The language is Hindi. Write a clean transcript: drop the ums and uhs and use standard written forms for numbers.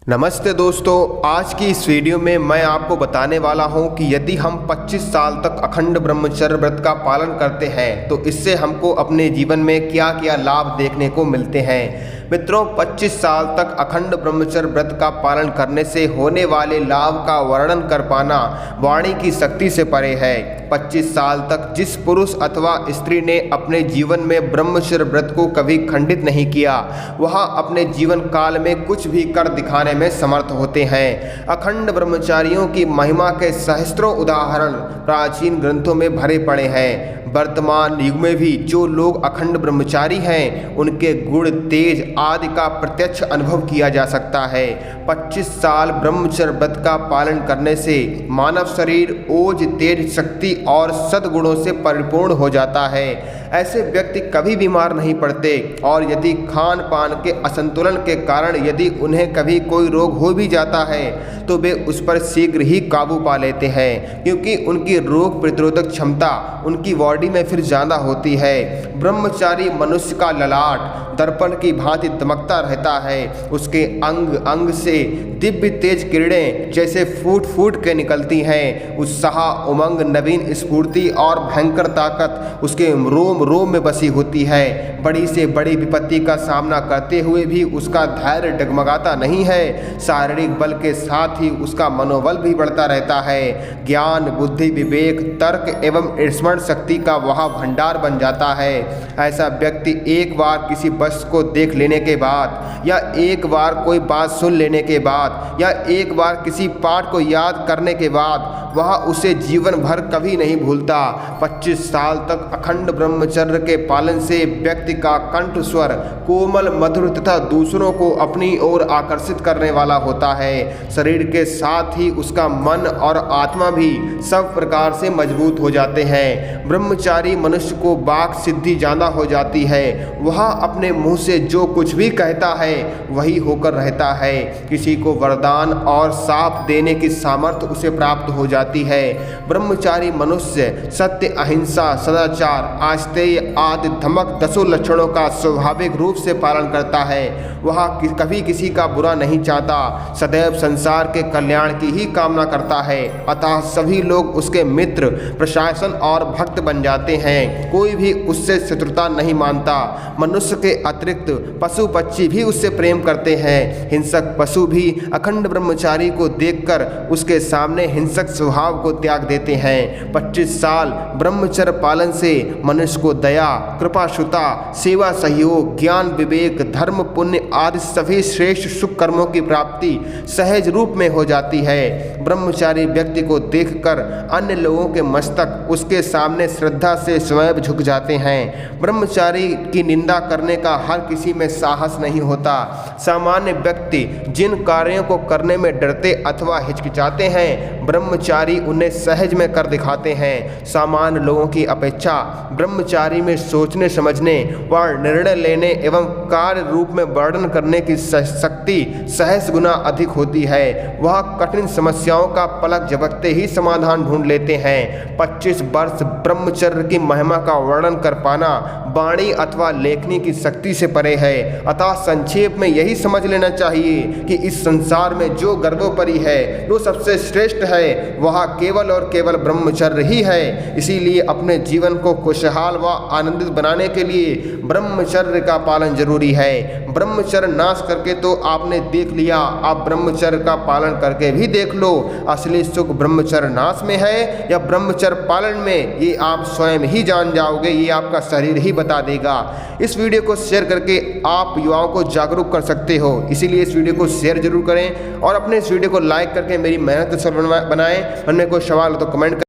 नमस्ते दोस्तों, आज की इस वीडियो में मैं आपको बताने वाला हूं कि यदि हम 25 साल तक अखंड ब्रह्मचर्य व्रत का पालन करते हैं तो इससे हमको अपने जीवन में क्या क्या लाभ देखने को मिलते हैं। मित्रों, 25 साल तक अखंड ब्रह्मचर्य व्रत का पालन करने से होने वाले लाभ का वर्णन कर पाना वाणी की शक्ति से परे है। 25 साल तक जिस पुरुष अथवा स्त्री ने अपने जीवन में ब्रह्मचर्य व्रत को कभी खंडित नहीं किया, वह अपने जीवन काल में कुछ भी कर दिखाने में समर्थ होते हैं। अखंड ब्रह्मचारियों की महिमा के सहस्त्रों उदाहरण प्राचीन ग्रंथों में भरे पड़े हैं। वर्तमान युग में भी जो लोग अखंड ब्रह्मचारी हैं, उनके गुण, तेज आदि का प्रत्यक्ष अनुभव किया जा सकता है। 25 साल ब्रह्मचर्य व्रत का पालन करने से मानव शरीर ओज, तेज, शक्ति और सद्गुणों से परिपूर्ण हो जाता है। ऐसे व्यक्ति कभी बीमार नहीं पड़ते और यदि खान पान के असंतुलन के कारण यदि उन्हें कभी कोई रोग हो भी जाता है तो वे उस पर शीघ्र ही काबू पा लेते हैं, क्योंकि उनकी रोग प्रतिरोधक क्षमता उनकी बॉडी में फिर ज़्यादा होती है। ब्रह्मचारी मनुष्य का ललाट दर्पण की भांति दमकता रहता है। उसके अंग अंग से दिव्य तेज किरणें जैसे फूट फूट के निकलती हैं। उत्साह, उमंग, नवीन स्फूर्ति और भयंकर ताकत उसके रोम रोम में बसी होती है। बड़ी से बड़ी विपत्ति का सामना करते हुए भी उसका धैर्य डगमगाता नहीं है। शारीरिक बल के साथ ही उसका मनोबल भी बढ़ता रहता है। ज्ञान, बुद्धि, विवेक, तर्क एवं स्मरण शक्ति का वह भंडार बन जाता है। ऐसा व्यक्ति एक बार किसी वस्तु को देख लेने के बाद या एक बार कोई बात सुन लेने के बाद या एक बार किसी पाठ को याद करने के बाद वह उसे जीवन भर कभी नहीं भूलता। 25 साल तक अखंड ब्रह्मचर्य के पालन से व्यक्ति का कंठ स्वर कोमल, मधुर तथा दूसरों को अपनी ओर आकर्षित करने वाला होता है। शरीर के साथ ही उसका मन और आत्मा भी सब प्रकार से मजबूत हो जाते हैं। ब्रह्मचारी मनुष्य को वाक सिद्धि ज्यादा हो जाती है। वह अपने मुंह से जो कुछ भी कहता है वही होकर रहता है। किसी को वरदान और साप देने की सामर्थ्य उसे प्राप्त हो जाती है। ब्रह्मचारी मनुष्य सत्य, अहिंसा, सदाचार, आस्तेय आदि धमक 10 लक्षणों का स्वाभाविक रूप से पालन करता है। वह कभी किसी का बुरा नहीं चाहता, सदैव संसार के कल्याण की ही कामना करता है। अतः सभी लोग उसके मित्र, प्रशासन और भक्त बन जाते हैं। कोई भी उससे शत्रुता नहीं मानता। मनुष्य के अतिरिक्त पशु पक्षी भी उससे प्रेम करते हैं। हिंसक पशु भी अखंड ब्रह्मचारी को देखकर उसके सामने हिंसक स्वभाव को त्याग देते हैं। 25 साल ब्रह्मचर्य पालन से मनुष्य को दया, कृपाशुता, सेवा, सहयोग, ज्ञान, विवेक, धर्म, पुण्य आदि सभी श्रेष्ठ सुख कर्मों की प्राप्ति सहज रूप में हो जाती है। ब्रह्मचारी व्यक्ति को देखकर अन्य लोगों के मस्तक उसके सामने श्रद्धा से स्वयं झुक जाते हैं। ब्रह्मचारी की निंदा करने का हर किसी में साहस नहीं होता। सामान्य व्यक्ति जिन कार्यों को करने में डरते अथवा हिचकिचाते हैं, ब्रह्मचारी उन्हें सहज में कर दिखाते हैं। सामान्य लोगों की अपेक्षा ब्रह्मचारी में सोचने, समझने व निर्णय लेने एवं कार्य रूप में वर्णन करने की शक्ति सहस्र गुना अधिक होती है। वह कठिन समस्याओं का पलक झपकते ही समाधान ढूंढ लेते हैं। 25 वर्ष ब्रह्मचर्य की महिमा का वर्णन कर पाना वाणी अथवा लेखनी की शक्ति से परे है। अतः संक्षेप में यही समझ लेना चाहिए कि इस संसार में जो गर्वोपरि है, जो सबसे श्रेष्ठ है, वह केवल और केवल ब्रह्मचर्य ही है। इसीलिए अपने जीवन को खुशहाल व आनंदित बनाने के लिए ब्रह्मचर्य का पालन जरूरी है। ब्रह्मचर्य नाश करके तो आपने देख लिया, आप ब्रह्मचर्य का पालन करके भी देख लो। असली सुख ब्रह्मचर्य नाश में है या ब्रह्मचर्य पालन में, ये आप स्वयं ही जान जाओगे। ये आपका शरीर ही बता देगा। इस वीडियो को शेयर करके आप युवाओं को जागरूक कर सकते हो, इसीलिए इस वीडियो को शेयर जरूर करें और अपने इस वीडियो को लाइक करके मेरी मेहनत से बनाएं। मन में कोई सवाल हो तो कमेंट